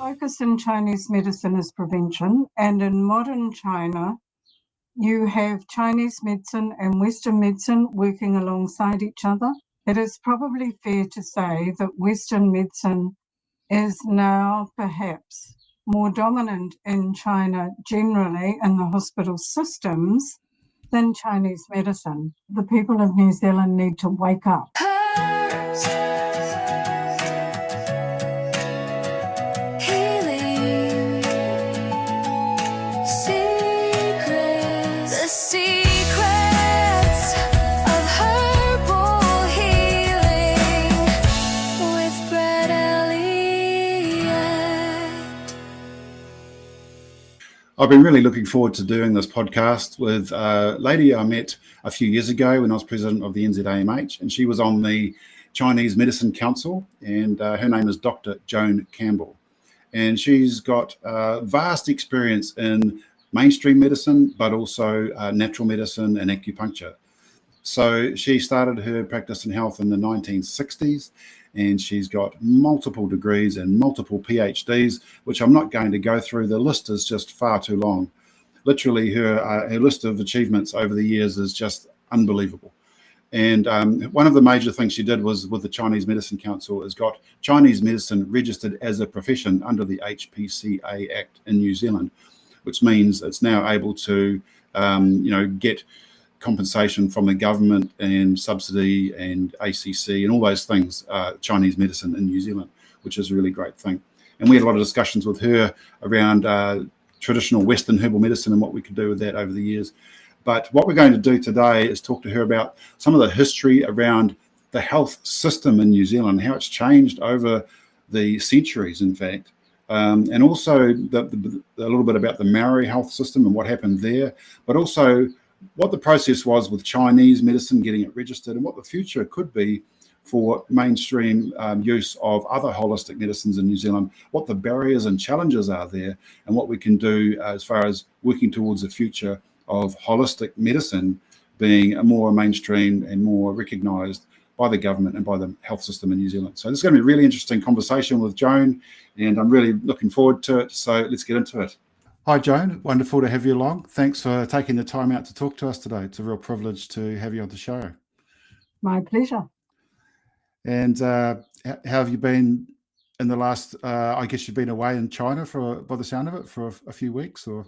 focus in Chinese medicine is prevention, and in modern China, you have Chinese medicine and Western medicine working alongside each other. It is probably fair to say that Western medicine is now perhaps more dominant in China generally in the hospital systems than Chinese medicine. The people of New Zealand need to wake up. Healing secrets, the secrets of herbal healing with Brett Elliott. I've been really looking forward to doing this podcast with a lady I met a few years ago when I was president of the NZAMH, and she was on the Chinese Medicine Council, and her name is Dr. Joan Campbell. And she's got vast experience in mainstream medicine, but also natural medicine and acupuncture. So she started her practice in health in the 1960s, and she's got multiple degrees and multiple PhDs, which I'm not going to go through. The list is just far too long. Literally, her list of achievements over the years is just unbelievable. And one of the major things she did was with the Chinese Medicine Council is got Chinese medicine registered as a profession under the HPCA Act in New Zealand, which means it's now able to, get compensation from the government and subsidy and ACC and all those things, Chinese medicine in New Zealand, which is a really great thing. And we had a lot of discussions with her around traditional Western herbal medicine and what we could do with that over the years. But what we're going to do today is talk to her about some of the history around the health system in New Zealand, how it's changed over the centuries, in fact, and also a little bit about the Maori health system and what happened there, but also what the process was with Chinese medicine, getting it registered, and what the future could be for mainstream use of other holistic medicines in New Zealand, what the barriers and challenges are there, and what we can do as far as working towards the future of holistic medicine being a more mainstream and more recognised by the government and by the health system in New Zealand. So this is going to be a really interesting conversation with Joan, and I'm really looking forward to it. So let's get into it. Hi, Joan. Wonderful to have you along. Thanks for taking the time out to talk to us today. It's a real privilege to have you on the show. My pleasure. And how have you been in the last, I guess you've been away in China by the sound of it, for a few weeks or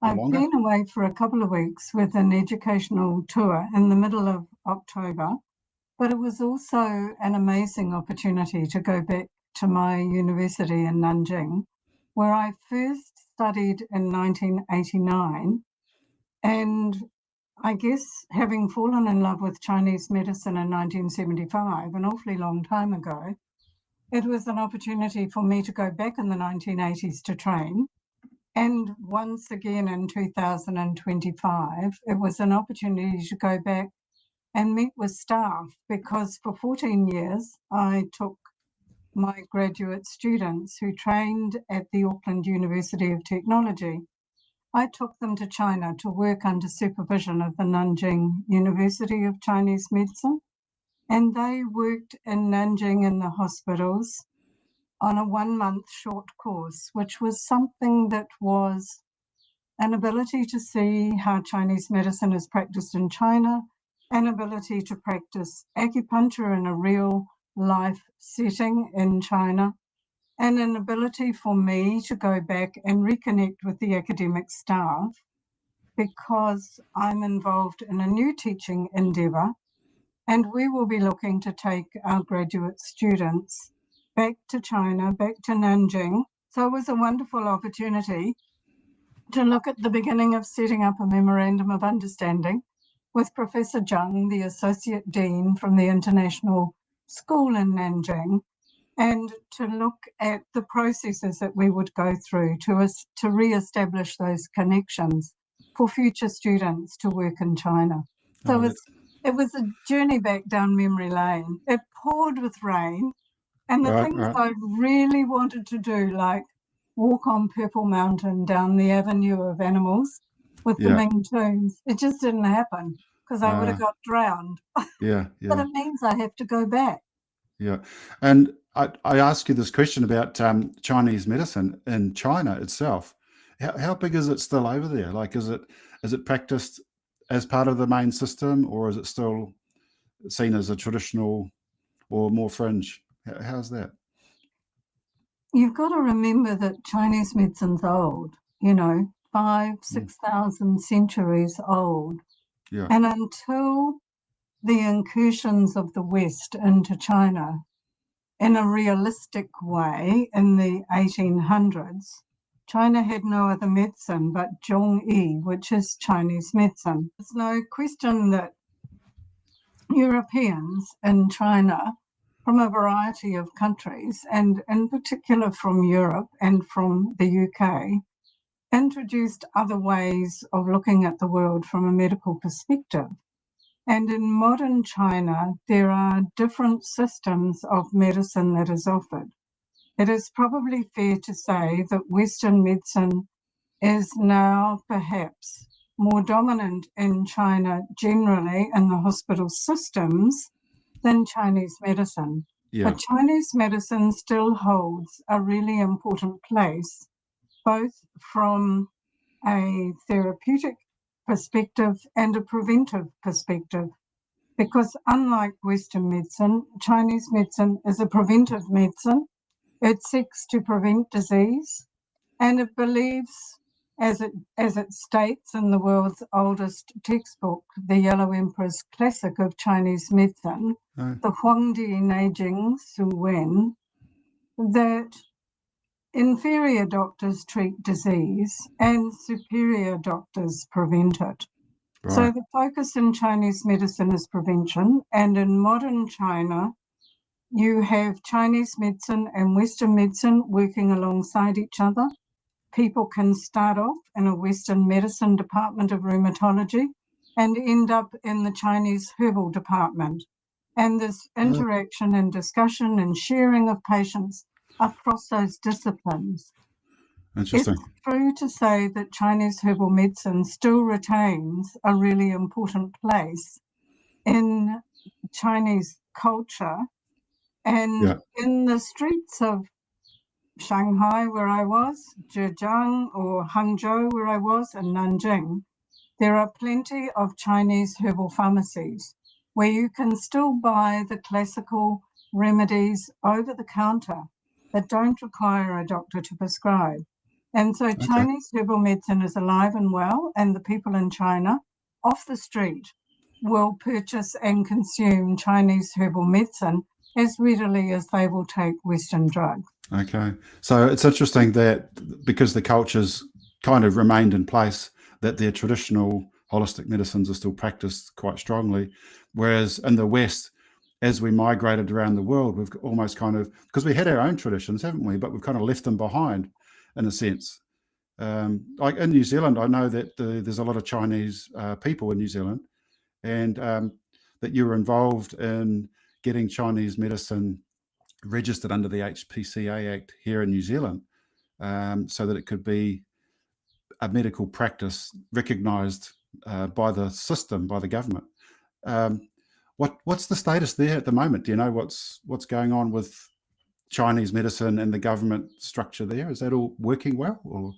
longer? I've been away for a couple of weeks with an educational tour in the middle of October, but it was also an amazing opportunity to go back to my university in Nanjing, where I first studied in 1989. And I guess having fallen in love with Chinese medicine in 1975, an awfully long time ago, it was an opportunity for me to go back in the 1980s to train. And once again in 2025, it was an opportunity to go back and meet with staff, because for 14 years I took my graduate students who trained at the Auckland University of Technology. I took them to China to work under supervision of the Nanjing University of Chinese Medicine, and they worked in Nanjing in the hospitals on a 1-month short course, which was something that was an ability to see how Chinese medicine is practiced in China, an ability to practice acupuncture in a real life setting in China, and an ability for me to go back and reconnect with the academic staff, because I'm involved in a new teaching endeavour, and we will be looking to take our graduate students back to China, back to Nanjing. So it was a wonderful opportunity to look at the beginning of setting up a memorandum of understanding with Professor Zhang, the Associate Dean from the International School in Nanjing, and to look at the processes that we would go through to re-establish those connections for future students to work in China. So it was a journey back down memory lane. It poured with rain, and the things I really wanted to do, like walk on Purple Mountain down the Avenue of Animals with the Ming Tombs, it just didn't happen, because I would have got drowned. But it means I have to go back. Yeah. And I ask you this question about Chinese medicine in China itself. How big is it still over there? Like, is it practiced as part of the main system, or is it still seen as a traditional or more fringe? How's that? You've got to remember that Chinese medicine's old, 6,000 centuries old. Yeah. And until the incursions of the West into China in a realistic way in the 1800s, China had no other medicine but Zhongyi, which is Chinese medicine. There's no question that Europeans in China from a variety of countries, and in particular from Europe and from the UK, introduced other ways of looking at the world from a medical perspective. And in modern China, there are different systems of medicine that is offered. It is probably fair to say that Western medicine is now perhaps more dominant in China generally in the hospital systems than Chinese medicine. Yeah. But Chinese medicine still holds a really important place, both from a therapeutic perspective and a preventive perspective. Because unlike Western medicine, Chinese medicine is a preventive medicine. It seeks to prevent disease, and it believes, as it states in the world's oldest textbook, the Yellow Emperor's Classic of Chinese Medicine, the Huangdi Neijing Su Wen, that inferior doctors treat disease and superior doctors prevent it. Right. So the focus in Chinese medicine is prevention, and in modern China, you have Chinese medicine and Western medicine working alongside each other. People can start off in a Western medicine department of rheumatology and end up in the Chinese herbal department. And this interaction and discussion and sharing of patients across those disciplines. Interesting. It's true to say that Chinese herbal medicine still retains a really important place in Chinese culture. And in the streets of Shanghai, where I was, Zhejiang or Hangzhou, where I was, and Nanjing, there are plenty of Chinese herbal pharmacies where you can still buy the classical remedies over the counter that don't require a doctor to prescribe. And so Chinese herbal medicine is alive and well, and the people in China off the street will purchase and consume Chinese herbal medicine as readily as they will take Western drugs. Okay. So it's interesting that because the cultures kind of remained in place, that their traditional holistic medicines are still practiced quite strongly. Whereas in the West, as we migrated around the world, we've almost kind of, because we had our own traditions, haven't we? But we've kind of left them behind in a sense. Like in New Zealand, I know that there's a lot of Chinese people in New Zealand, and that you were involved in getting Chinese medicine registered under the HPCA Act here in New Zealand, so that it could be a medical practice recognised by the system, by the government. What's the status there at the moment? Do you know what's going on with Chinese medicine and the government structure there? Is that all working well? Or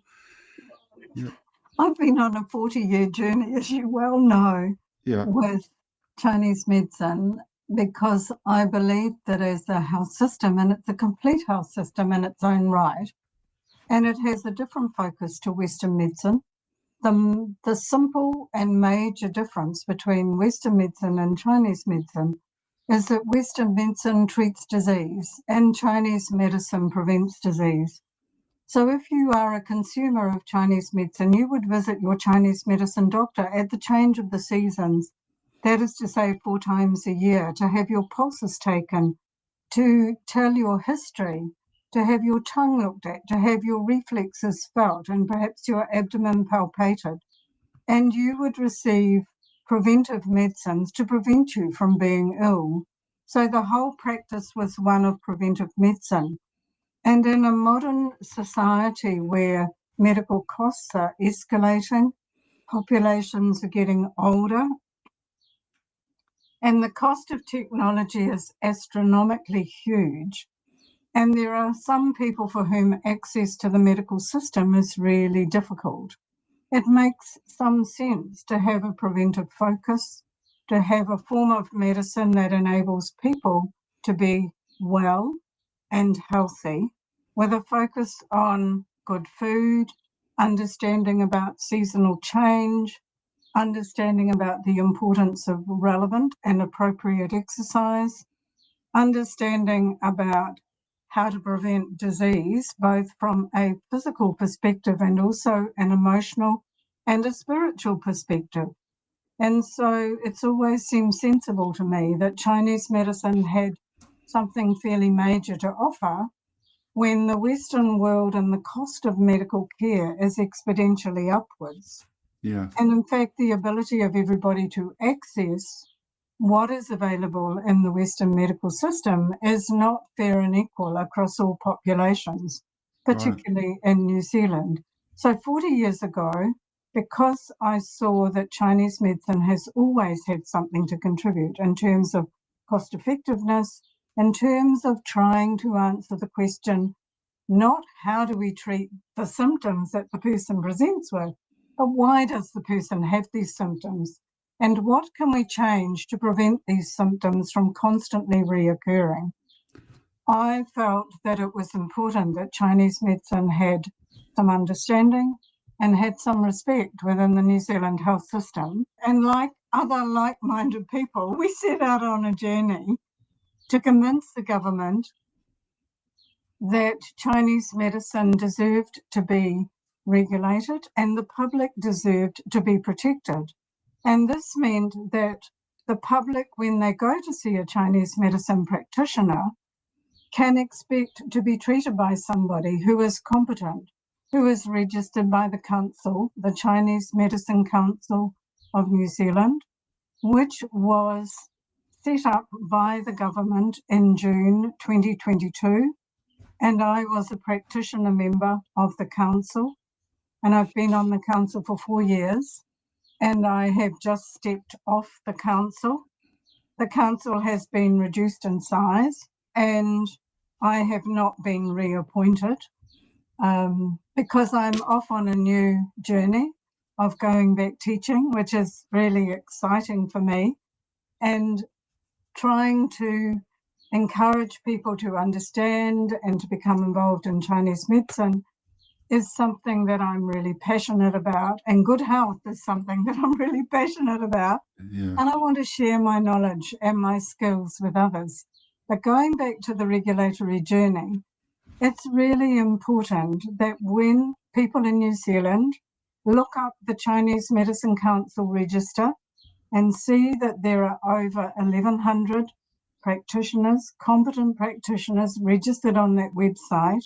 I've been on a 40-year journey, as you well know, with Chinese medicine, because I believe that as a health system, and it's a complete health system in its own right, and it has a different focus to Western medicine. The simple and major difference between Western medicine and Chinese medicine is that Western medicine treats disease and Chinese medicine prevents disease. So if you are a consumer of Chinese medicine, you would visit your Chinese medicine doctor at the change of the seasons. That is to say 4 times a year, to have your pulses taken, to tell your history, to have your tongue looked at, to have your reflexes felt, and perhaps your abdomen palpated. And you would receive preventive medicines to prevent you from being ill. So the whole practice was one of preventive medicine. And in a modern society where medical costs are escalating, populations are getting older, And the cost of technology is astronomically huge. And there are some people for whom access to the medical system is really difficult. It makes some sense to have a preventive focus, to have a form of medicine that enables people to be well and healthy, with a focus on good food, understanding about seasonal change, understanding about the importance of relevant and appropriate exercise, understanding about how to prevent disease, both from a physical perspective and also an emotional and a spiritual perspective. And so it's always seemed sensible to me that Chinese medicine had something fairly major to offer when the Western world and the cost of medical care is exponentially upwards. Yeah. And in fact, the ability of everybody to access what is available in the Western medical system is not fair and equal across all populations, particularly in New Zealand. So 40 years ago, because I saw that Chinese medicine has always had something to contribute in terms of cost effectiveness, in terms of trying to answer the question, not how do we treat the symptoms that the person presents with, but why does the person have these symptoms? And what can we change to prevent these symptoms from constantly reoccurring? I felt that it was important that Chinese medicine had some understanding and had some respect within the New Zealand health system. And like other like-minded people, we set out on a journey to convince the government that Chinese medicine deserved to be regulated and the public deserved to be protected. And this meant that the public, when they go to see a Chinese medicine practitioner, can expect to be treated by somebody who is competent, who is registered by the council, the Chinese Medicine Council of New Zealand, which was set up by the government in June 2022. And I was a practitioner member of the council, and I've been on the council for 4 years, and I have just stepped off the council. The council has been reduced in size, and I have not been reappointed because I'm off on a new journey of going back teaching, which is really exciting for me, and trying to encourage people to understand and to become involved in Chinese medicine is something that I'm really passionate about, and good health is something that I'm really passionate about. Yeah. And I want to share my knowledge and my skills with others. But going back to the regulatory journey, it's really important that when people in New Zealand look up the Chinese Medicine Council register and see that there are over 1,100 practitioners, competent practitioners registered on that website,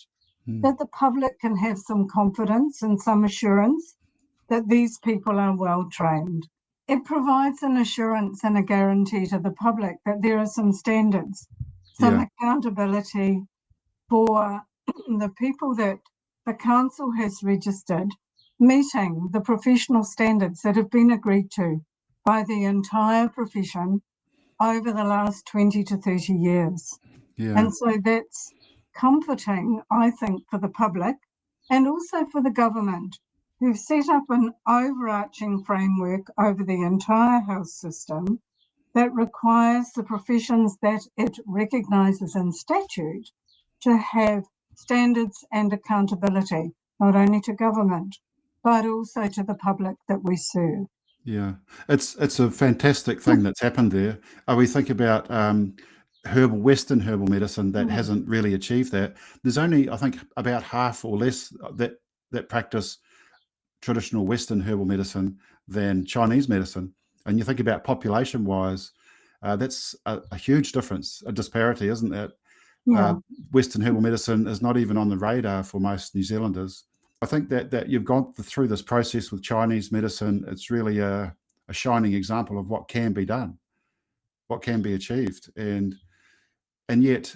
that the public can have some confidence and some assurance that these people are well trained. It provides an assurance and a guarantee to the public that there are some standards, some accountability for the people that the council has registered, meeting the professional standards that have been agreed to by the entire profession over the last 20 to 30 years. Yeah. And so that's comforting, I think, for the public and also for the government, who've set up an overarching framework over the entire health system that requires the professions that it recognises in statute to have standards and accountability, not only to government, but also to the public that we serve. Yeah, it's a fantastic thing that's happened there. We think about Western herbal medicine that hasn't really achieved that. There's only, I think, about half or less that practice traditional Western herbal medicine than Chinese medicine. And you think about population-wise, that's a huge difference, a disparity, isn't it? Yeah. Western herbal medicine is not even on the radar for most New Zealanders. I think that you've gone through this process with Chinese medicine. It's really a shining example of what can be done, what can be achieved, and yet,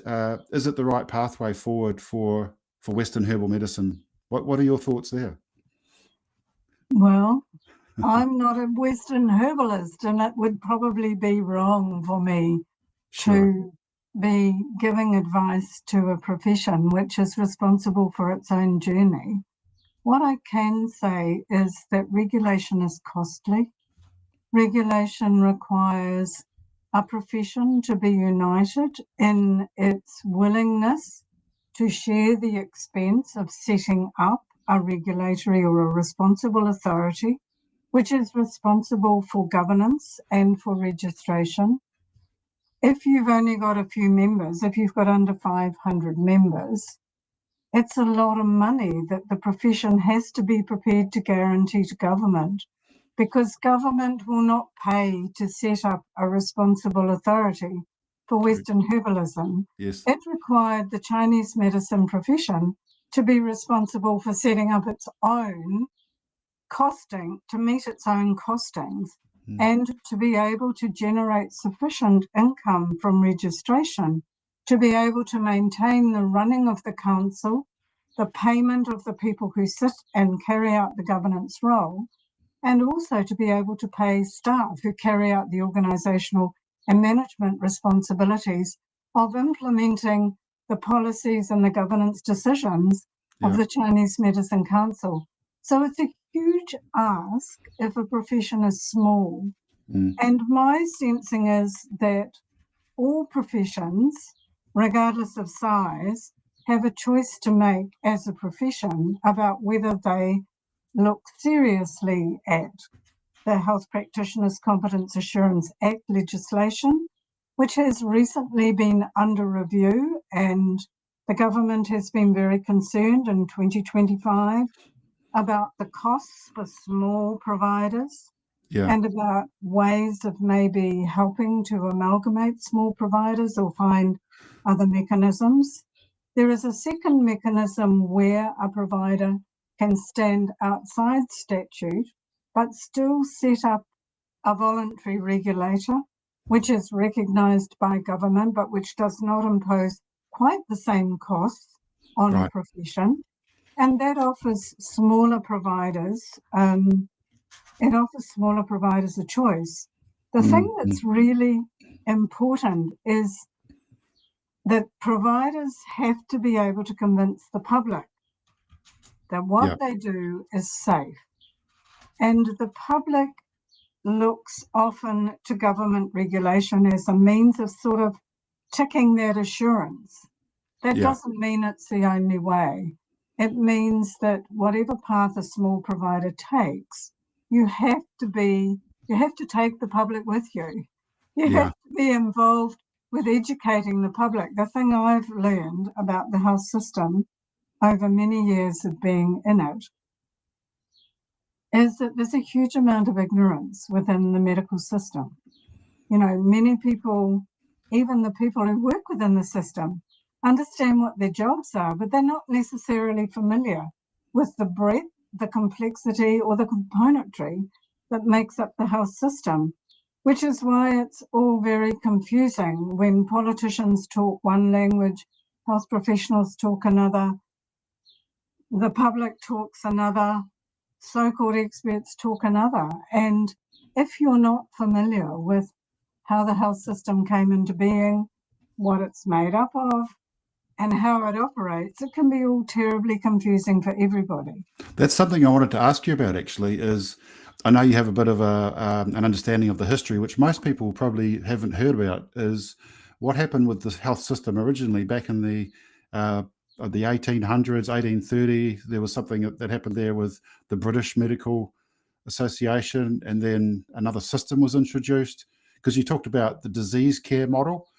is it the right pathway forward for Western herbal medicine? What are your thoughts there? Well, I'm not a Western herbalist, and it would probably be wrong for me Sure. to be giving advice to a profession which is responsible for its own journey. What I can say is that regulation is costly. Regulation requires a profession to be united in its willingness to share the expense of setting up a regulatory or a responsible authority, which is responsible for governance and for registration. If you've only got a few members, if you've got under 500 members, it's a lot of money that the profession has to be prepared to guarantee to government, because government will not pay to set up a responsible authority for Western herbalism. Yes. It required the Chinese medicine profession to be responsible for setting up its own costing, to meet its own costings, and to be able to generate sufficient income from registration to be able to maintain the running of the council, the payment of the people who sit and carry out the governance role, and also to be able to pay staff who carry out the organisational and management responsibilities of implementing the policies and the governance decisions of the Chinese Medicine Council. So it's a huge ask if a profession is small. And my sensing is that all professions, regardless of size, have a choice to make as a profession about whether they look seriously at the Health Practitioners Competence Assurance Act legislation, which has recently been under review, and the government has been very concerned in 2025 about the costs for small providers and about ways of maybe helping to amalgamate small providers or find other mechanisms. There is a second mechanism where a provider can stand outside statute but still set up a voluntary regulator, which is recognised by government but which does not impose quite the same costs on a profession. And that offers smaller providers, a choice. The thing that's really important is that providers have to be able to convince the public that what they do is safe. And the public looks often to government regulation as a means of sort of ticking that assurance. That doesn't mean it's the only way. It means that whatever path a small provider takes, you have to take the public with you. You have to be involved with educating the public. The thing I've learned about the health system over many years of being in it is that there's a huge amount of ignorance within the medical system. You know, many people, even the people who work within the system, understand what their jobs are, but they're not necessarily familiar with the breadth, the complexity, or the componentry that makes up the health system, which is why it's all very confusing when politicians talk one language, health professionals talk another, the public talks another, so-called experts talk another. And if you're not familiar with how the health system came into being, what it's made up of, and how it operates, it can be all terribly confusing for everybody. That's something I wanted to ask you about, actually, is I know you have a bit of an understanding of the history, which most people probably haven't heard about, is what happened with the health system originally back in the 1800s, 1830. There was something that happened there with the British Medical Association, and then another system was introduced, because you talked about the disease care model.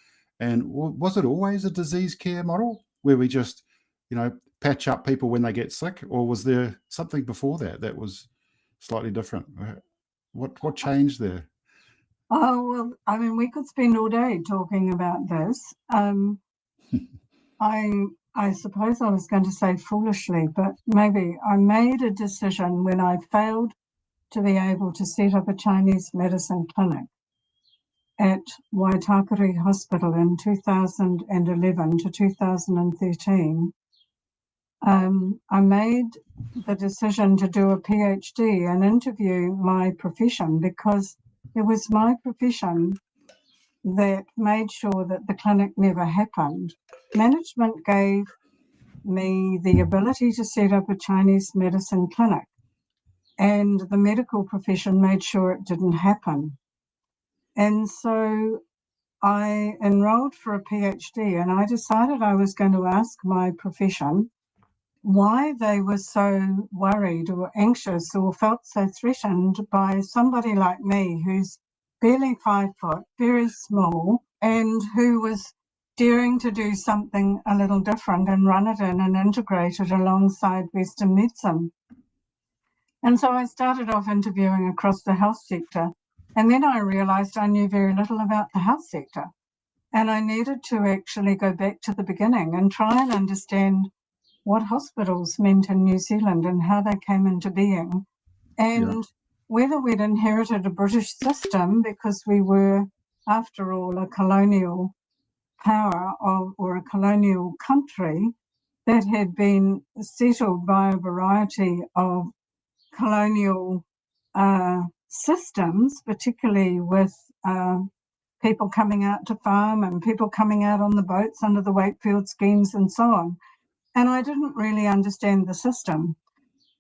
And was it always a disease care model where we just, patch up people when they get sick, or was there something before that was slightly different? What changed there? Oh, well, I mean, we could spend all day talking about this. I suppose I was going to say foolishly, but maybe I made a decision when I failed to be able to set up a Chinese medicine clinic at Waitakere Hospital in 2011 to 2013, I made the decision to do a PhD and interview my profession, because it was my profession that made sure that the clinic never happened. Management gave me the ability to set up a Chinese medicine clinic, and the medical profession made sure it didn't happen. And so I enrolled for a PhD, and I decided I was going to ask my profession why they were so worried or anxious or felt so threatened by somebody like me, who's barely 5 foot, very small, and who was daring to do something a little different and run it in and integrate it alongside Western medicine. And so I started off interviewing across the health sector, and then I realised I knew very little about the health sector, and I needed to actually go back to the beginning and try and understand what hospitals meant in New Zealand and how they came into being, and whether we'd inherited a British system, because we were, after all, a colonial power or a colonial country that had been settled by a variety of colonial systems, particularly with people coming out to farm and people coming out on the boats under the Wakefield schemes and so on. And I didn't really understand the system.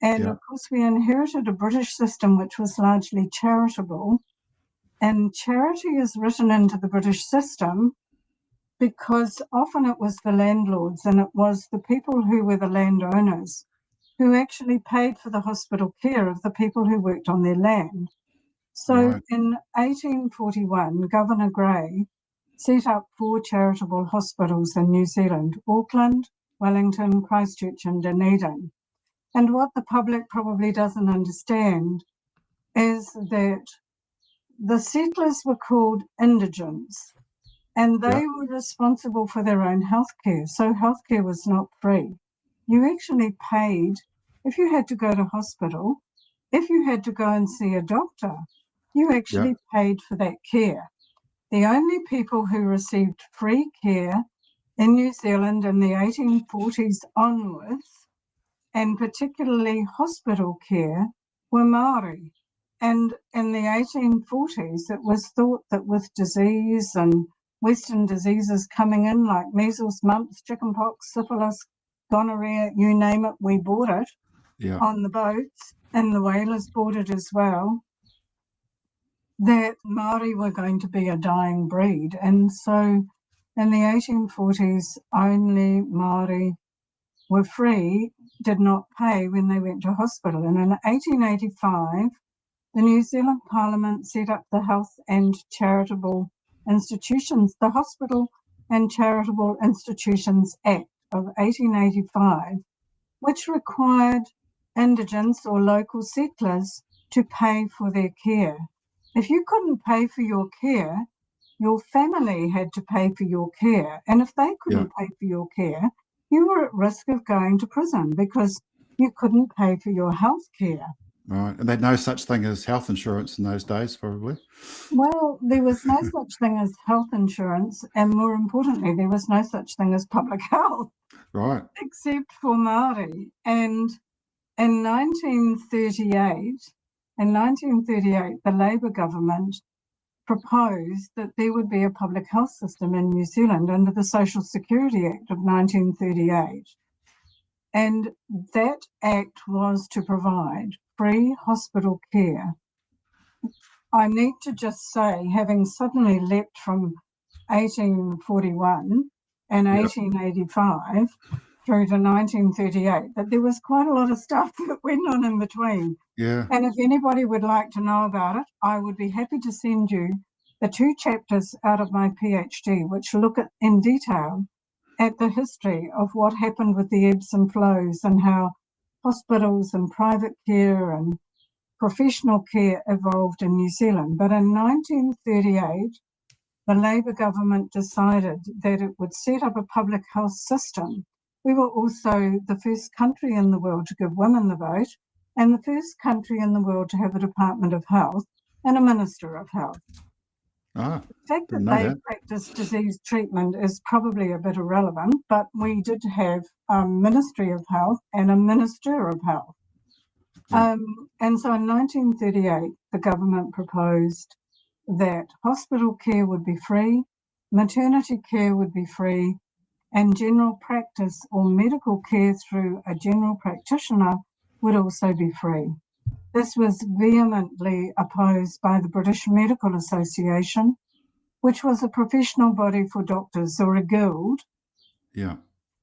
And of course, we inherited a British system which was largely charitable. And charity is written into the British system because often it was the landlords and it was the people who were the landowners who actually paid for the hospital care of the people who worked on their land. So in 1841, Governor Grey set up 4 charitable hospitals in New Zealand: Auckland, Wellington, Christchurch and Dunedin. And what the public probably doesn't understand is that the settlers were called indigents, and they were responsible for their own healthcare. So healthcare was not free. You actually paid if you had to go to hospital, if you had to go and see a doctor, you actually paid for that care. The only people who received free care in New Zealand in the 1840s onwards, and particularly hospital care, were Māori. And in the 1840s, it was thought that with disease and Western diseases coming in like measles, mumps, chickenpox, syphilis, gonorrhea, you name it, we bought it on the boats, and the whalers bought it as well, that Māori were going to be a dying breed. And so in the 1840s, only Māori were free, did not pay when they went to hospital. And in 1885, the New Zealand Parliament set up the Health and Charitable Institutions, the Hospital and Charitable Institutions Act of 1885, which required indigents or local settlers to pay for their care. If you couldn't pay for your care, your family had to pay for your care. And if they couldn't pay for your care, you were at risk of going to prison because you couldn't pay for your health care. Right. And they had no such thing as health insurance in those days, probably. Well, there was no such thing as health insurance. And more importantly, there was no such thing as public health. Right. Except for Māori. And in 1938, the Labour government proposed that there would be a public health system in New Zealand under the Social Security Act of 1938. And that act was to provide free hospital care. I need to just say, having suddenly leapt from 1841 and 1885 through to 1938, that there was quite a lot of stuff that went on in between. And if anybody would like to know about it, I would be happy to send you the 2 chapters out of my PhD, which look at in detail at the history of what happened with the ebbs and flows and how hospitals and private care and professional care evolved in New Zealand. But in 1938, the Labour government decided that it would set up a public health system. We were also the first country in the world to give women the vote, and the first country in the world to have a Department of Health and a Minister of Health. Ah, The fact didn't that know they that. practice disease treatment is probably a bit irrelevant, but we did have a Ministry of Health and a Minister of Health. Yeah. And so in 1938, the government proposed that hospital care would be free, maternity care would be free, and general practice or medical care through a general practitioner would also be free. This was vehemently opposed by the British Medical Association, which was a professional body for doctors, or a guild, Yeah.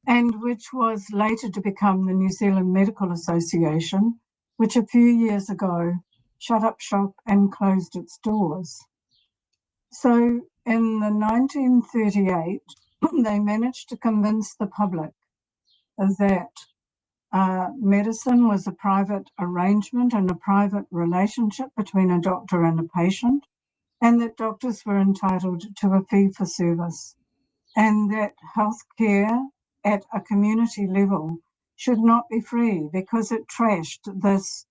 and which was later to become the New Zealand Medical Association, which a few years ago shut up shop and closed its doors. So in the 1938, they managed to convince the public that medicine was a private arrangement and a private relationship between a doctor and a patient, and that doctors were entitled to a fee for service, and that healthcare at a community level should not be free because it trashed this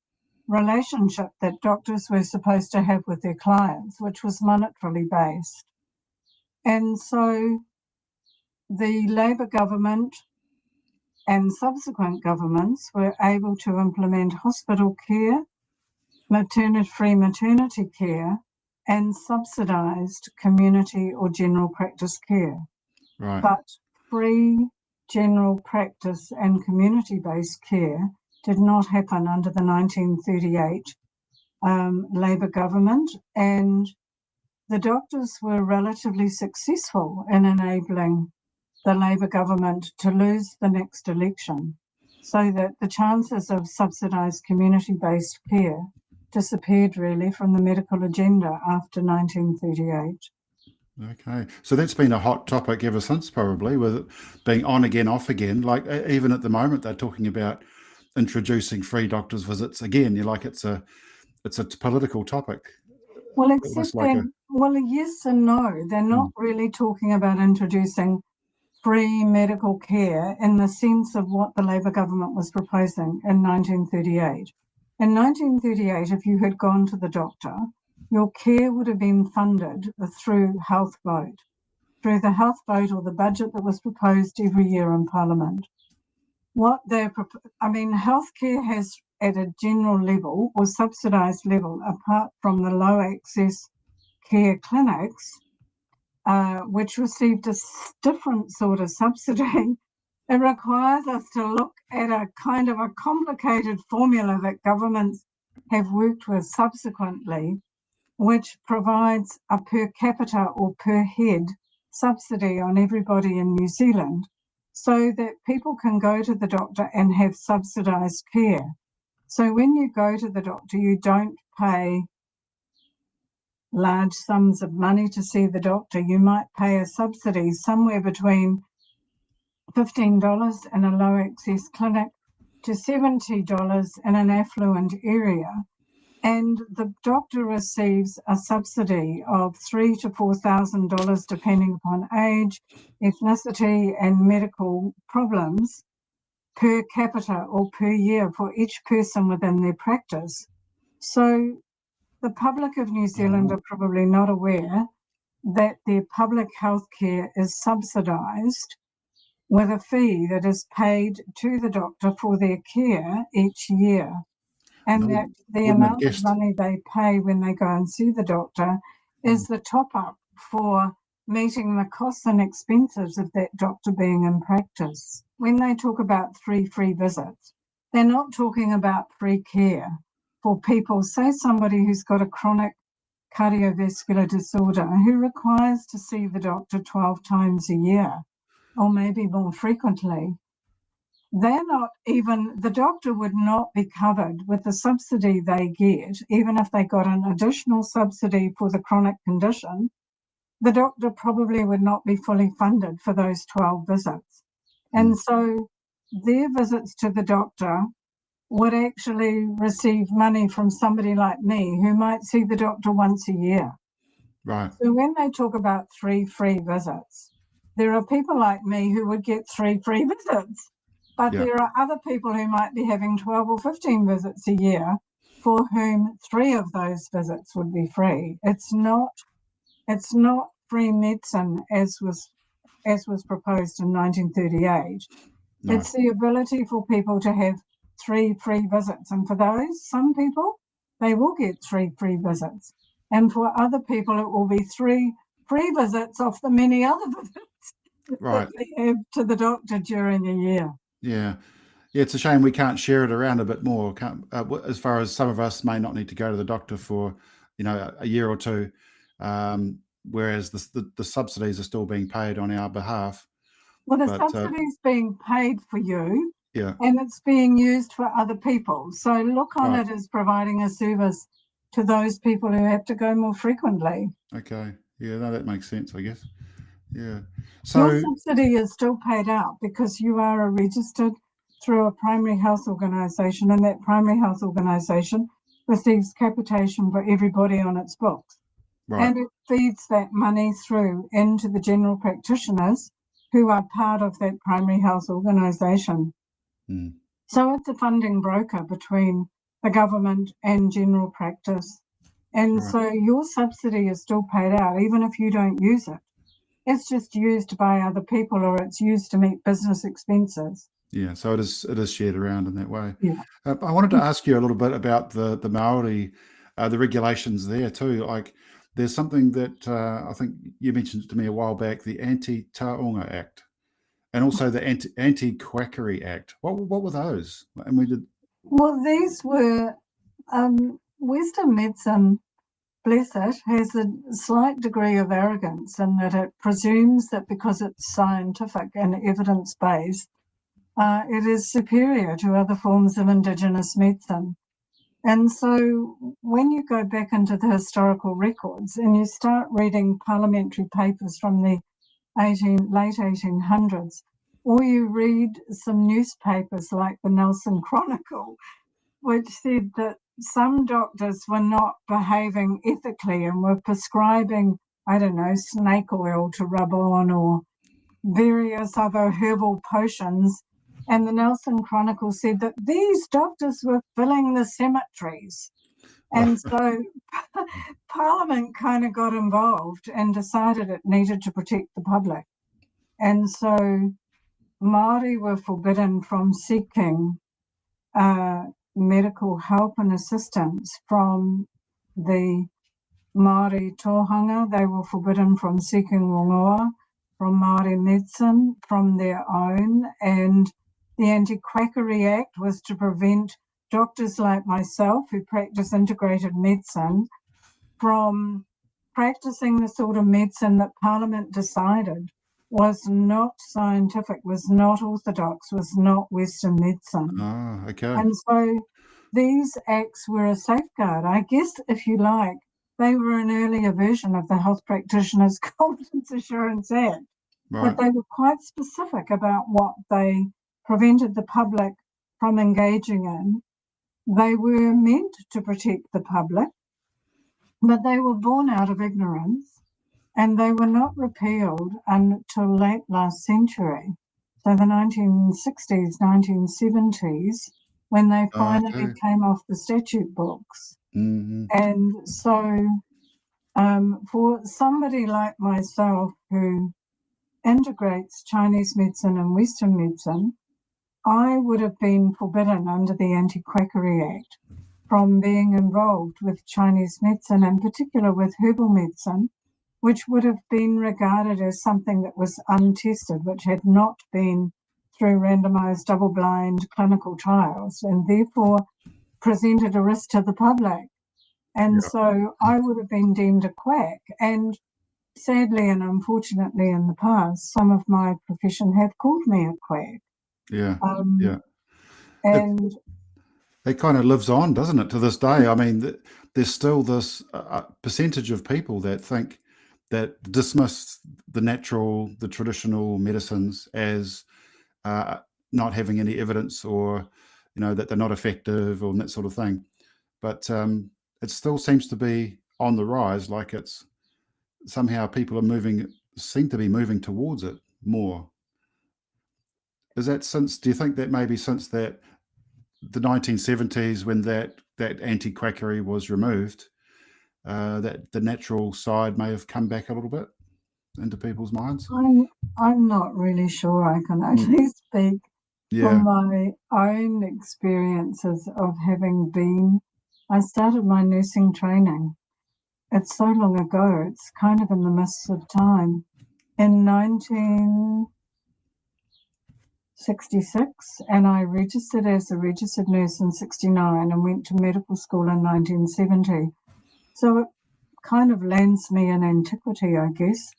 relationship that doctors were supposed to have with their clients, which was monetarily based. And so the Labour government and subsequent governments were able to implement hospital care, free maternity care, and subsidised community or general practice care. Right. But free general practice and community-based care did not happen under the 1938 Labour government, and the doctors were relatively successful in enabling the Labour government to lose the next election, so that the chances of subsidised community-based care disappeared really from the medical agenda after 1938. Okay. So that's been a hot topic ever since, probably, with it being on again, off again. Like even at the moment, they're talking about introducing free doctors' visits again. You're like, it's a political topic. Well, Almost except like then, well, yes and no. They're not really talking about introducing free medical care in the sense of what the Labour government was proposing in 1938. In 1938, if you had gone to the doctor, your care would have been funded through Health Vote, through the Health Vote or the budget that was proposed every year in Parliament. Healthcare has, at a general level or subsidised level, apart from the low access care clinics, which received a different sort of subsidy, it requires us to look at a kind of a complicated formula that governments have worked with subsequently, which provides a per capita or per head subsidy on everybody in New Zealand, so that people can go to the doctor and have subsidised care. So when you go to the doctor, you don't pay large sums of money to see the doctor. You might pay a subsidy somewhere between $15 in a low access clinic to $70 in an affluent area. And the doctor receives a subsidy of $3,000 to $4,000 depending upon age, ethnicity, and medical problems per capita or per year for each person within their practice. So the public of New Zealand are probably not aware that their public health care is subsidised with a fee that is paid to the doctor for their care each year, and that the amount of money they pay when they go and see the doctor is the top-up for meeting the costs and expenses of that doctor being in practice. When they talk about free visits, they're not talking about free care for people, say somebody who's got a chronic cardiovascular disorder who requires to see the doctor 12 times a year, or maybe more frequently. The doctor would not be covered with the subsidy they get, even if they got an additional subsidy for the chronic condition. The doctor probably would not be fully funded for those 12 visits. And so their visits to the doctor would actually receive money from somebody like me who might see the doctor once a year. Right. So when they talk about 3 free visits, there are people like me who would get 3 free visits, but there are other people who might be having 12 or 15 visits a year for whom 3 of those visits would be free. It's not It's not free medicine as was proposed in 1938. No. It's the ability for people to have 3 free visits. And for some people, they will get 3 free visits. And for other people, it will be 3 free visits off the many other visits Right. that they have to the doctor during a year. Yeah. Yeah, it's a shame we can't share it around a bit more. As far as some of us may not need to go to the doctor for, a year or two, whereas the subsidies are still being paid on our behalf. Well, the subsidy is being paid for you, Yeah. and it's being used for other people. So look on Right. it as providing a service to those people who have to go more frequently. Okay. Yeah, no, that makes sense, I guess. Yeah. So your subsidy is still paid out because you are registered through a primary health organisation, and that primary health organisation receives capitation for everybody on its books. right. And it feeds that money through into the general practitioners who are part of that primary health organisation. Mm. So it's a funding broker between the government and general practice. And Right. so your subsidy is still paid out, even if you don't use it. It's just used by other people, or it's used to meet business expenses. Yeah, so it is shared around in that way. Yeah. I wanted to ask you a little bit about the Maori, the regulations there too. Like, there's something that I think you mentioned to me a while back, the Anti-Taonga Act, and also the Anti-Quackery Act. What were those? And we did. Well, these were Western medicine, bless it, has a slight degree of arrogance in that it presumes that because it's scientific and evidence-based, it is superior to other forms of Indigenous medicine. And so when you go back into the historical records and you start reading parliamentary papers from the late 1800s, or you read some newspapers like the Nelson Chronicle, which said that some doctors were not behaving ethically and were prescribing, I don't know, snake oil to rub on or various other herbal potions. And the Nelson Chronicle said that these doctors were filling the cemeteries. And so Parliament kind of got involved and decided it needed to protect the public. And so Māori were forbidden from seeking medical help and assistance from the Māori tohunga. They were forbidden from seeking rongoa, from Māori medicine, from their own. And the Anti-Quackery Act was to prevent doctors like myself who practice integrated medicine from practicing the sort of medicine that Parliament decided was not scientific, was not orthodox, was not Western medicine. Ah, okay. And so these acts were a safeguard. I guess, if you like, they were an earlier version of the Health Practitioners Competence Assurance Act, Right. but they were quite specific about what they prevented the public from engaging in. They were meant to protect the public, but they were born out of ignorance, and they were not repealed until late last century. So the 1960s, 1970s, when they finally Okay. came off the statute books. Mm-hmm. And so for somebody like myself who integrates Chinese medicine and Western medicine, I would have been forbidden under the Anti-Quackery Act from being involved with Chinese medicine, in particular with herbal medicine, which would have been regarded as something that was untested, which had not been through randomized double-blind clinical trials, and therefore presented a risk to the public. And so I would have been deemed a quack. And sadly and unfortunately in the past, some of my profession have called me a quack. Yeah. Yeah. And It kind of lives on, doesn't it, to this day? I mean, there's still this percentage of people that think, that dismiss the natural, the traditional medicines as not having any evidence, or, that they're not effective, or that sort of thing. But it still seems to be on the rise. Like, it's somehow people seem to be moving towards it more. Do you think that maybe since that the 1970s, when that anti-quackery was removed, that the natural side may have come back a little bit into people's minds? I'm not really sure. I can only speak from my own experiences of having been. I started my nursing training. It's so long ago. It's kind of in the mists of time. In 1966, and I registered as a registered nurse in 69 and went to medical school in 1970. So it kind of lands me in antiquity, I guess.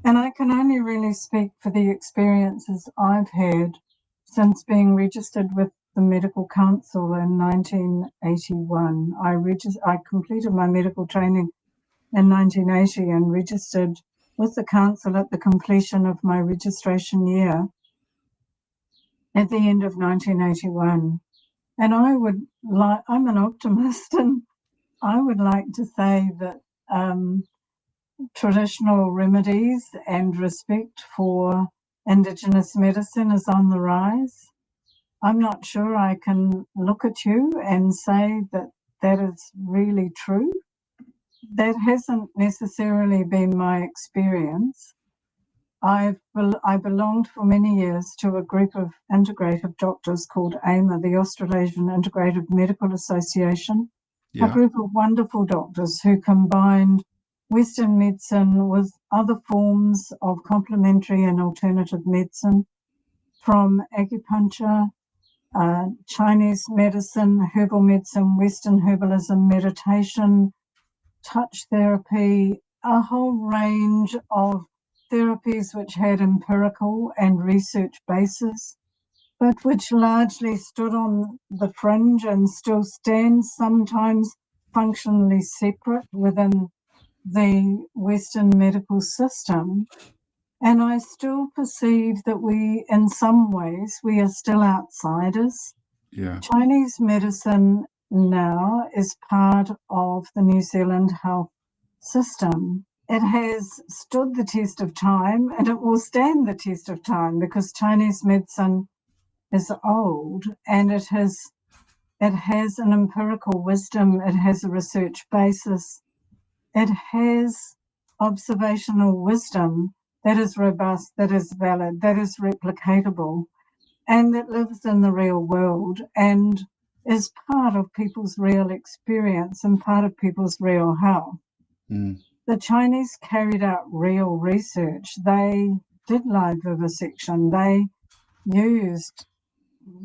And I can only really speak for the experiences I've had since being registered with the Medical Council in 1981. I completed my medical training in 1980 and registered with the council at the completion of my registration year at the end of 1981. And I'm an optimist, and I would like to say that traditional remedies and respect for Indigenous medicine is on the rise. I'm not sure I can look at you and say that that is really true. That hasn't necessarily been my experience. I belonged for many years to a group of integrative doctors called AIMA, the Australasian Integrative Medical Association, a group of wonderful doctors who combined Western medicine with other forms of complementary and alternative medicine, from acupuncture, Chinese medicine, herbal medicine, Western herbalism, meditation, touch therapy, a whole range of therapies which had empirical and research basis, but which largely stood on the fringe and still stand sometimes functionally separate within the Western medical system. And I still perceive that in some ways, we are still outsiders. Chinese medicine now is part of the New Zealand health system. It has stood the test of time, and it will stand the test of time, because Chinese medicine is old, and it has an empirical wisdom, it has a research basis, it has observational wisdom that is robust, that is valid, that is replicatable, and that lives in the real world and is part of people's real experience and part of people's real health. The Chinese carried out real research. They did live vivisection. They used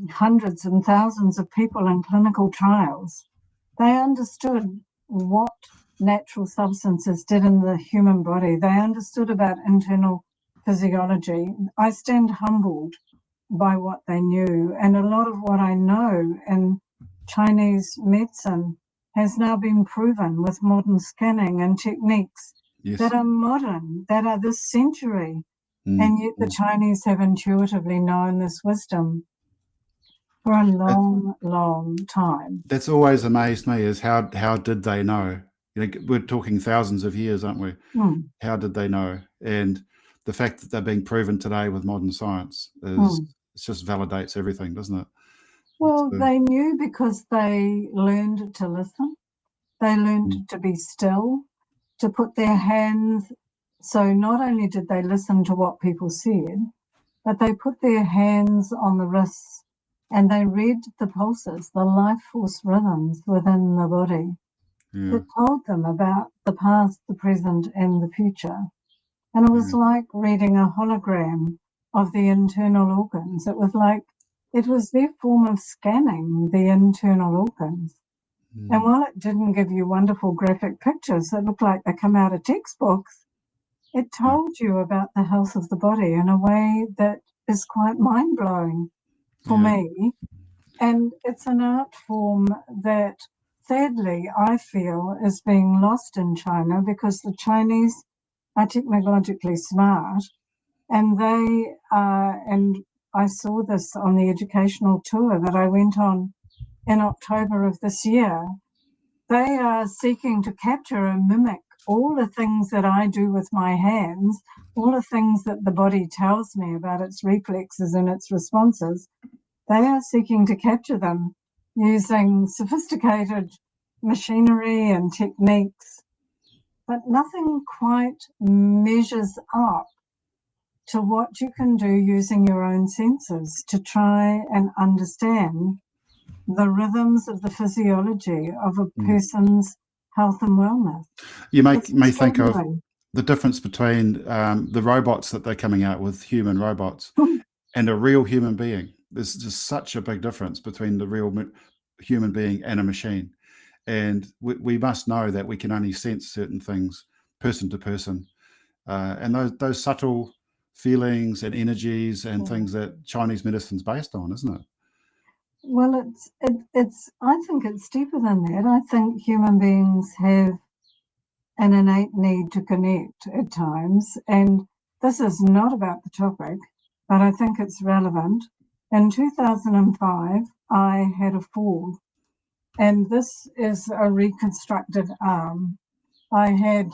hundreds and thousands of people in clinical trials. They understood what natural substances did in the human body. They understood about internal physiology. I stand humbled by what they knew, and a lot of what I know in Chinese medicine has now been proven with modern scanning and techniques that are modern, that are this century, and yet the Chinese have intuitively known this wisdom for a long time. That's always amazed me, is how did they know? We're talking thousands of years, aren't we? How did they know? And the fact that they're being proven today with modern science is it just validates everything, doesn't it? Well, they knew because they learned to listen. They learned to be still, to put their hands. So not only did they listen to what people said, but they put their hands on the wrists and they read the pulses, the life force rhythms within the body. It told them about the past, the present, and the future. And it was like reading a hologram of the internal organs. It was their form of scanning the internal organs. And while it didn't give you wonderful graphic pictures that looked like they come out of textbooks, it told you about the health of the body in a way that is quite mind-blowing for me. And it's an art form that, sadly, I feel is being lost in China, because the Chinese are technologically smart, and and I saw this on the educational tour that I went on in October of this year. They are seeking to capture and mimic all the things that I do with my hands, all the things that the body tells me about its reflexes and its responses. They are seeking to capture them using sophisticated machinery and techniques but nothing quite measures up to what you can do using your own senses to try and understand the rhythms of the physiology of a person's health and wellness. You may It's think of extraordinary. the difference between the robots that they're coming out with, human robots, and a real human being. There's just such a big difference between the real human being and a machine. And we must know that we can only sense certain things person to person. And those subtle feelings and energies and things that Chinese medicine's based on, isn't it? Well, it's. I think it's deeper than that. I think human beings have an innate need to connect at times, and this is not about the topic, but I think it's relevant. In 2005, I had a fall, and this is a reconstructed arm. I had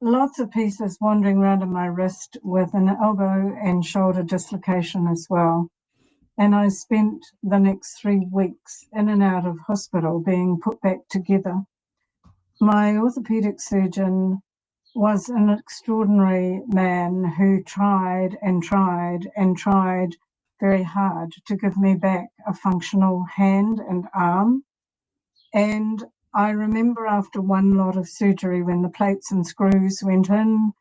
lots of pieces wandering around in my wrist with an elbow and shoulder dislocation as well. And I spent the next 3 weeks in and out of hospital being put back together. My orthopedic surgeon was an extraordinary man who tried and tried and tried very hard to give me back a functional hand and arm. And I remember after one lot of surgery when the plates and screws went in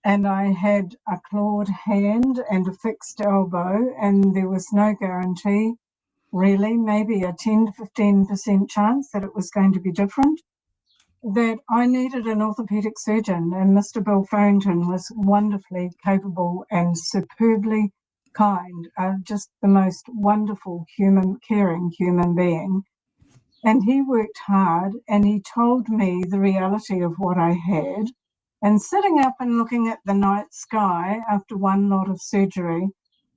and I had a clawed hand and a fixed elbow, and there was no guarantee, really, maybe a 10 to 15% chance that it was going to be different, that I needed an orthopedic surgeon, and Mr. Bill Farrington was wonderfully capable and superbly kind, just the most wonderful caring human being. And he worked hard, and he told me the reality of what I had. And sitting up and looking at the night sky after one lot of surgery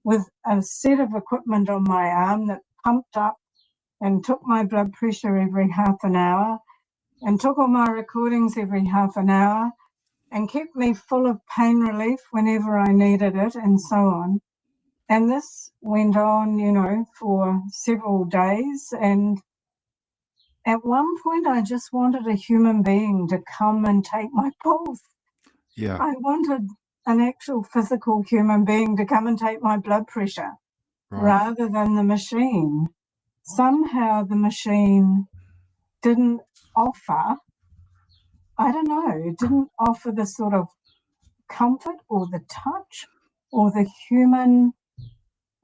with a set of equipment on my arm that pumped up and took my blood pressure every half an hour and took all my recordings every half an hour and kept me full of pain relief whenever I needed it and so on. And this went on, for several days. And at one point, I just wanted a human being to come and take my pulse. Yeah. I wanted an actual physical human being to come and take my blood pressure rather than the machine. Somehow the machine didn't offer, it didn't offer the sort of comfort or the touch or the human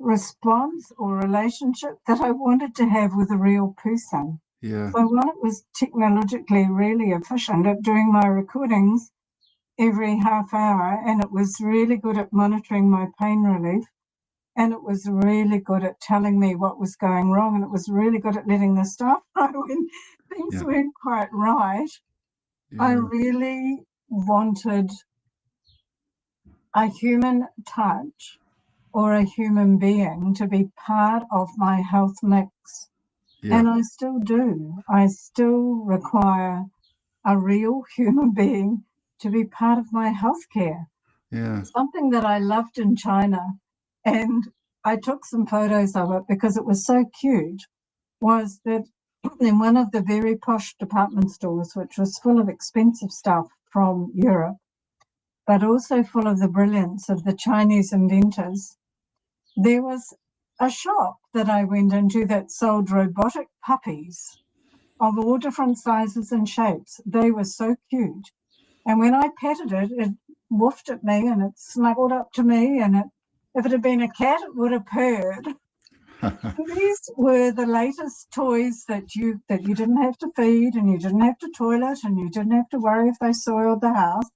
response or relationship that I wanted to have with a real person. Yeah. So while it was technologically really efficient at doing my recordings every half hour, and it was really good at monitoring my pain relief, and it was really good at telling me what was going wrong, and it was really good at letting the staff know when things weren't quite right. Yeah. I really wanted a human touch or a human being to be part of my health mix. And I still do. I still require a real human being to be part of my healthcare. Yeah. Something that I loved in China, and I took some photos of it because it was so cute, was that in one of the very posh department stores, which was full of expensive stuff from Europe, but also full of the brilliance of the Chinese inventors, there was a shop that I went into that sold robotic puppies of all different sizes and shapes. They were so cute. And when I petted it, it woofed at me and it snuggled up to me, and if it had been a cat, it would have purred. These were the latest toys that you didn't have to feed, and you didn't have to toilet, and you didn't have to worry if they soiled the house.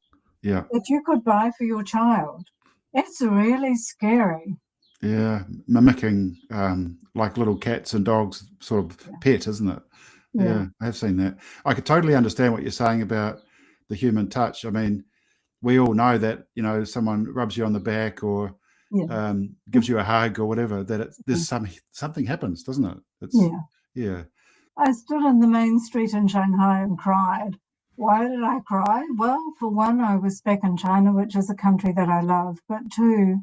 Yeah. That you could buy for your child. It's really scary. Yeah, mimicking like little cats and dogs sort of pet, isn't it? Yeah, I have seen that. I could totally understand what you're saying about the human touch. I mean, we all know that, someone rubs you on the back or gives you a hug or whatever, that there's something happens, doesn't it? Yeah. I stood in the main street in Shanghai and cried. Why did I cry? Well, for one, I was back in China, which is a country that I love. But two,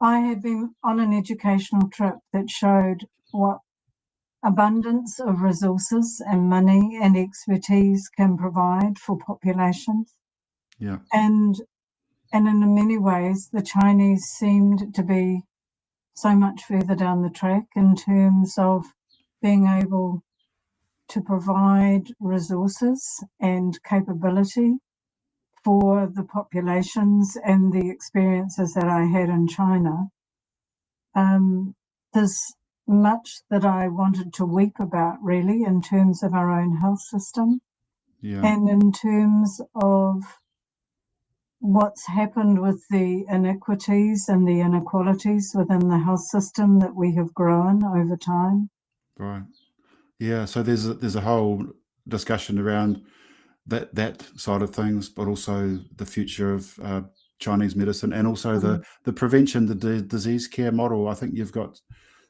I had been on an educational trip that showed what abundance of resources and money and expertise can provide for populations. Yeah. And in many ways, the Chinese seemed to be so much further down the track in terms of being able to provide resources and capability for the populations and the experiences that I had in China. There's much that I wanted to weep about, really, in terms of our own health system, and in terms of what's happened with the inequities and the inequalities within the health system that we have grown over time. Right. Yeah. So there's a whole discussion around that side of things, but also the future of Chinese medicine, and also the prevention, the disease care model. I think you've got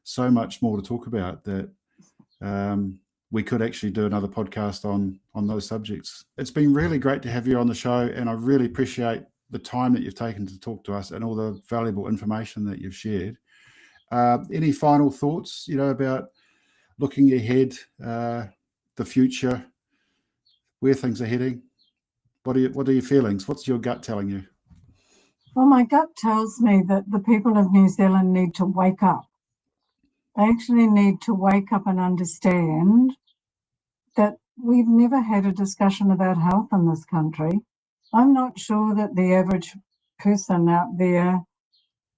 so much more to talk about that we could actually do another podcast on those subjects. It's been really great to have you on the show, and I really appreciate the time that you've taken to talk to us and all the valuable information that you've shared. Any final thoughts, about looking ahead, the future, where things are heading? What are your feelings? What's your gut telling you? Well, my gut tells me that the people of New Zealand need to wake up. They actually need to wake up and understand that we've never had a discussion about health in this country. I'm not sure that the average person out there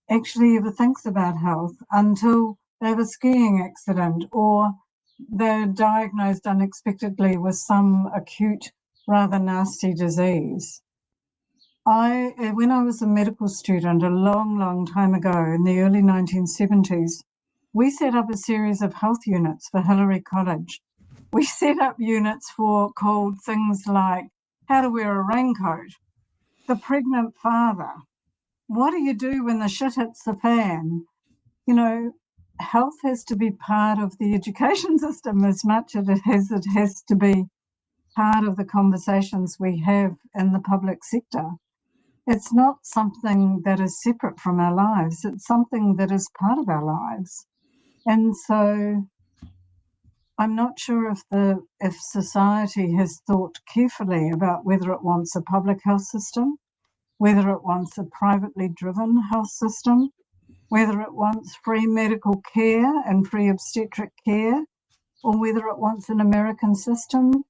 actually ever thinks about health until they have a skiing accident or they're diagnosed unexpectedly with some acute, rather nasty disease. When I was a medical student a long, long time ago in the early 1970s, we set up a series of health units for Hillary College. We set up units called things like how to wear a raincoat, the pregnant father, what do you do when the shit hits the fan? Health has to be part of the education system as much as it has to be part of the conversations we have in the public sector. It's not something that is separate from our lives. It's something that is part of our lives. And so I'm not sure if society has thought carefully about whether it wants a public health system, whether it wants a privately driven health system, whether it wants free medical care and free obstetric care, or whether it wants an American system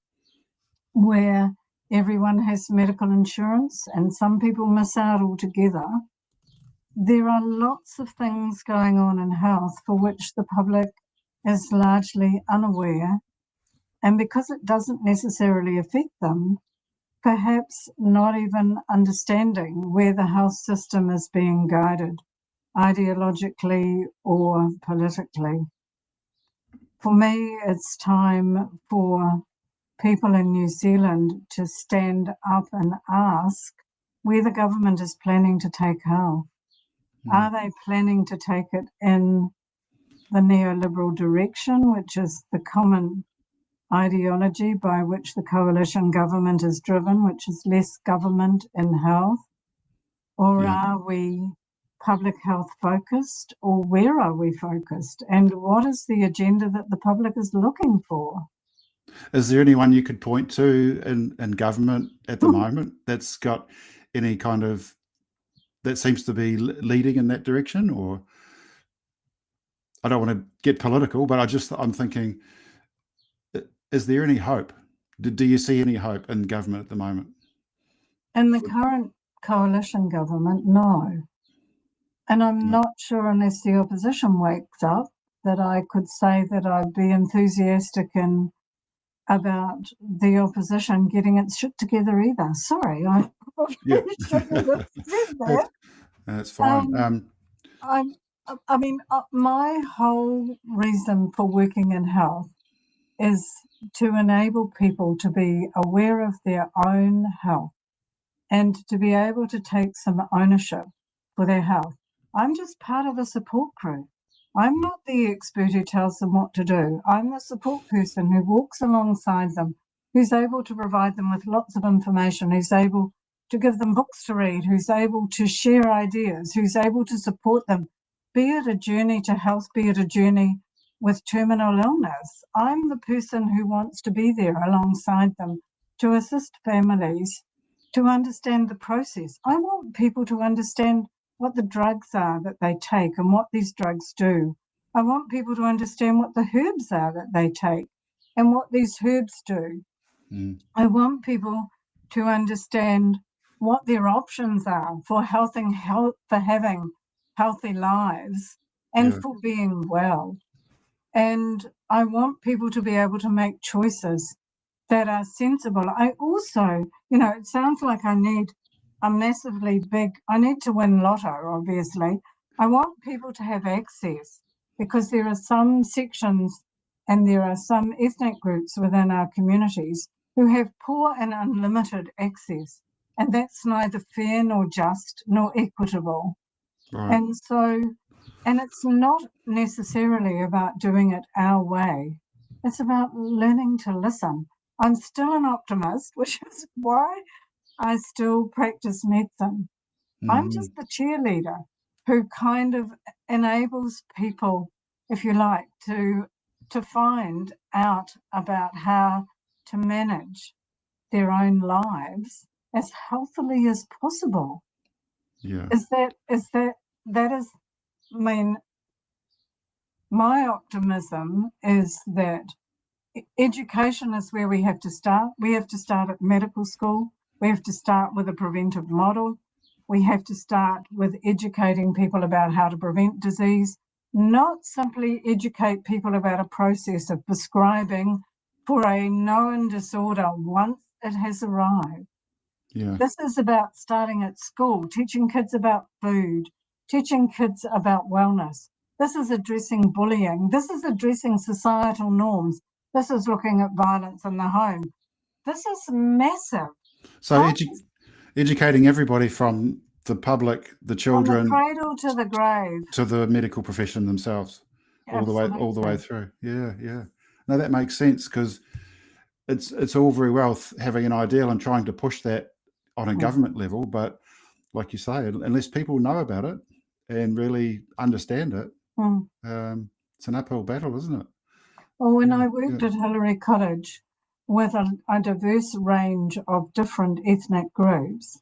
where everyone has medical insurance and some people miss out altogether. There are lots of things going on in health for which the public is largely unaware, and because it doesn't necessarily affect them, perhaps not even understanding where the health system is being guided, ideologically or politically. For me, it's time for people in New Zealand to stand up and ask where the government is planning to take health. Are they planning to take it in the neoliberal direction, which is the common ideology by which the coalition government is driven, which is less government in health? Or are we public health focused, or where are we focused? And what is the agenda that the public is looking for? Is there anyone you could point to in government at the moment that's got any kind of, that seems to be leading in that direction? Or I don't want to get political, but I'm thinking, is there any hope? Do you see any hope in government at the moment? In the current coalition government, no. And I'm not sure, unless the opposition wakes up, that I could say that I'd be enthusiastic about the opposition getting its shit together either. Sorry, I probably shouldn't have said that. That's fine. My whole reason for working in health is to enable people to be aware of their own health and to be able to take some ownership for their health. I'm just part of a support crew. I'm not the expert who tells them what to do. I'm the support person who walks alongside them, who's able to provide them with lots of information, who's able to give them books to read, who's able to share ideas, who's able to support them, be it a journey to health, be it a journey with terminal illness. I'm the person who wants to be there alongside them to assist families to understand the process. I want people to understand what the drugs are that they take and what these drugs do. I want people to understand what the herbs are that they take and what these herbs do. I want people to understand what their options are for having healthy lives and for being well. And I want people to be able to make choices that are sensible. I also, it sounds like I need I need to win lotto, obviously. I want people to have access because there are some sections and there are some ethnic groups within our communities who have poor and unlimited access. And that's neither fair nor just nor equitable. Right. And it's not necessarily about doing it our way. It's about learning to listen. I'm still an optimist, which is why I still practice medicine. I'm just the cheerleader who kind of enables people, if you like, to find out about how to manage their own lives as healthily as possible. Yeah. My optimism is that education is where we have to start. We have to start at medical school. We have to start with a preventive model. We have to start with educating people about how to prevent disease, not simply educate people about a process of prescribing for a known disorder once it has arrived. Yeah. This is about starting at school, teaching kids about food, teaching kids about wellness. This is addressing bullying. This is addressing societal norms. This is looking at violence in the home. This is massive. So educating everybody from the public, the children, from the cradle to the grave, to the medical profession themselves, all the way through. Yeah. No, that makes sense because it's all very well having an ideal and trying to push that on a government level, but like you say, unless people know about it and really understand it, it's an uphill battle, isn't it? Well, when I worked at Hillary College with a diverse range of different ethnic groups,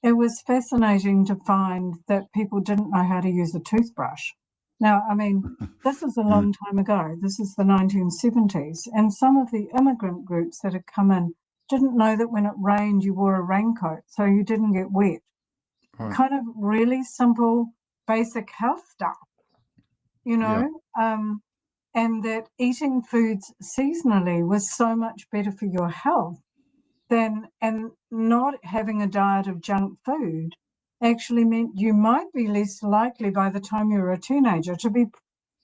it was fascinating to find that people didn't know how to use a toothbrush. Now, I mean, this is a long time ago. This is the 1970s. And some of the immigrant groups that had come in didn't know that when it rained, you wore a raincoat so you didn't get wet. Right. Kind of really simple, basic health stuff, and that eating foods seasonally was so much better for your health and not having a diet of junk food actually meant you might be less likely by the time you were a teenager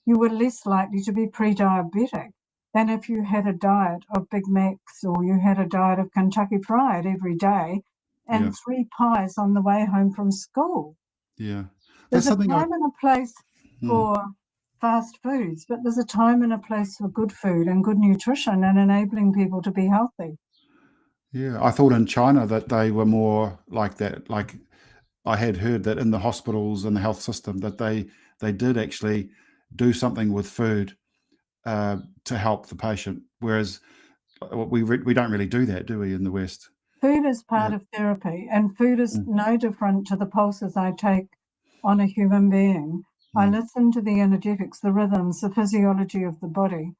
you were less likely to be pre-diabetic than if you had a diet of Big Macs or you had a diet of Kentucky Fried every day and 3 pies on the way home from school. Yeah. There's a time and a place for fast foods, but there's a time and a place for good food and good nutrition and enabling people to be healthy. Yeah, I thought in China that they were more like that. Like I had heard that in the hospitals and the health system that they did actually do something with food to help the patient, whereas we don't really do that, do we, in the West? Food is part of therapy, and food is no different to the pulses I take on a human being. I listen to the energetics, the rhythms, the physiology of the body,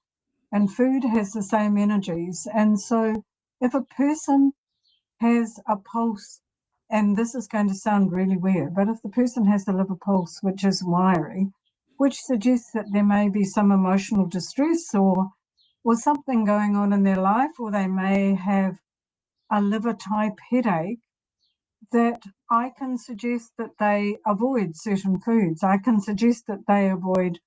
and food has the same energies. And so if a person has a pulse, and this is going to sound really weird, but if the person has a liver pulse, which is wiry, which suggests that there may be some emotional distress or something going on in their life, or they may have a liver type headache, that I can suggest that they avoid certain foods. I can suggest that they avoid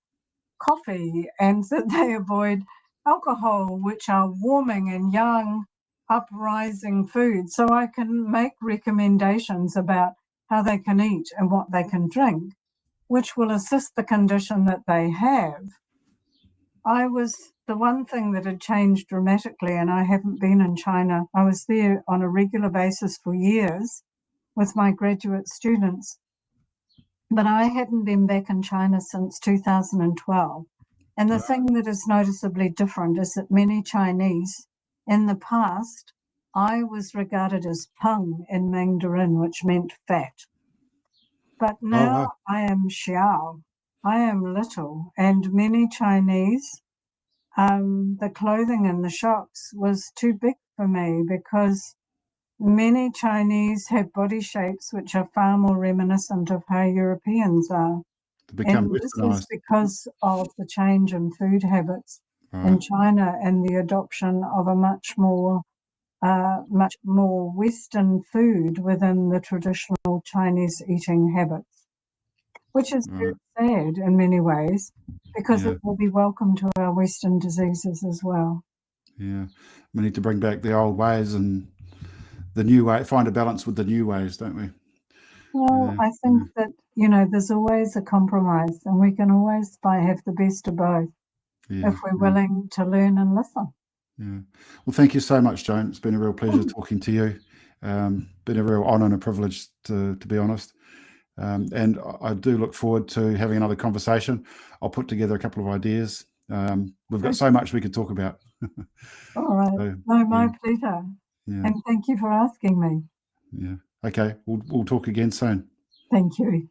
coffee and that they avoid alcohol, which are warming and young, uprising foods. So I can make recommendations about how they can eat and what they can drink, which will assist the condition that they have. The one thing that had changed dramatically, and I haven't been in China, I was there on a regular basis for years with my graduate students, but I hadn't been back in China since 2012. And the thing that is noticeably different is that many Chinese, in the past, I was regarded as peng in Mandarin, which meant fat. But now wow. I am xiao, I am little, and many Chinese, the clothing in the shops was too big for me because many Chinese have body shapes which are far more reminiscent of how Europeans are. To become And this is westernized. because of the change in food habits in Right. China and the adoption of a much more Western food within the traditional Chinese eating habits, which is very sad in many ways because Yeah. it will be welcome to our Western diseases as well. Yeah. We need to bring back the old ways and the new way, find a balance with the new ways, don't we? Well, I think that, there's always a compromise and we can always have the best of both Yeah. if we're willing to learn and listen. Yeah. Well, thank you so much, Joan. It's been a real pleasure talking to you. Been a real honour and a privilege, to be honest. And I do look forward to having another conversation. I'll put together a couple of ideas. We've got so much we could talk about. All right. So, No, my pleasure. Yeah. And thank you for asking me. Yeah. Okay. We'll talk again soon. Thank you.